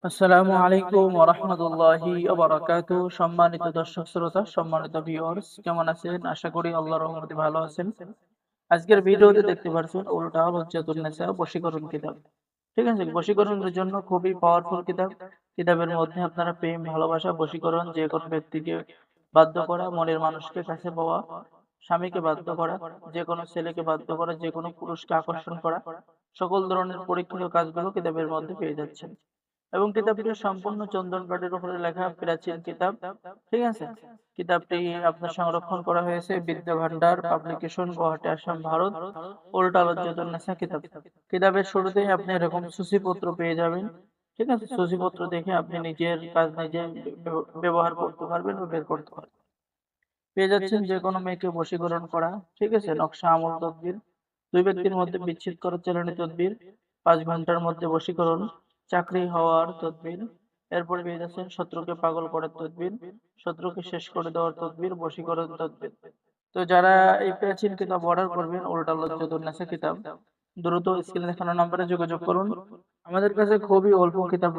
আসসালামু আলাইকুম ওয়া রাহমাতুল্লাহি ওয়া বারাকাতুহু। সম্মানিত দর্শক শ্রোতা, সম্মানিত ভিউয়ার্স, কেমন আছেন? আশা করি আল্লাহর রহমতে ভালো আছেন। আজকের ভিডিওতে দেখতে পারছেন উলটা হুজ্জাতুন নিসা বশীকরণ কিতাব। ঠিক আছে? বশীকরণের জন্য খুবই পাওয়ারফুল কিতাব। কিতাবের মধ্যে আপনারা প্রেম, ভালোবাসা, বশীকরণ, যে কোনো ব্যক্তিকে বাধ্য করা, মনের মানুষকে কাছে পাওয়া, স্বামীকে বাধ্য করা, যে কোনো ছেলেকে বাধ্য করা, যে কোনো পুরুষকে আকর্ষণ করা, সকল ধরনের পরীক্ষিত কাজগুলো কিতাবের মধ্যে পেয়ে যাচ্ছেন। এবং কিতাবটি সম্পূর্ণ চন্দন কাঠের উপরে লেখা প্রাচীন কিতাব। ঠিক আছে? কিতাবটি আপনার সংরক্ষণ করা হয়েছে বিদ্যা ভান্ডার পাবলিকেশন, গুয়াহাটি, আসাম, ভারত। উল্টা লজ্জাতুন নেসা কিতাব। কিতাবের শুরুতেই আপনি এরকম সূচিপত্র পেয়ে যাবেন। ঠিক আছে? সূচিপত্র দেখে আপনি নিজের কাজ নিজে ব্যবহার করতে পারবেন বা বের করতে পারবেন। পেয়ে যাচ্ছেন যে কোনো মেয়েকে বশীকরণ করা। ঠিক আছে? নকশা, আমল, তদবির, দুই ব্যক্তির মধ্যে বিচ্ছেদ করার চালানি তদবির, 5 ঘন্টার মধ্যে বশীকরণ, চাকরি হওয়ার তদবির। এরপরে পেয়ে যাচ্ছেন শত্রুকে পাগল করার তদবির, শত্রুকে শেষ করে দেওয়ার তদবির, বশীকরণ তদবির। তো যারা এই প্রাচীন কিতাব অর্ডার করবেন, উল্টা লজ্জাতুন নেসা কিতাব, দ্রুত স্ক্রিনে দেখানো নম্বরে যোগাযোগ করুন। আমাদের কাছে খুবই অল্প কিতাব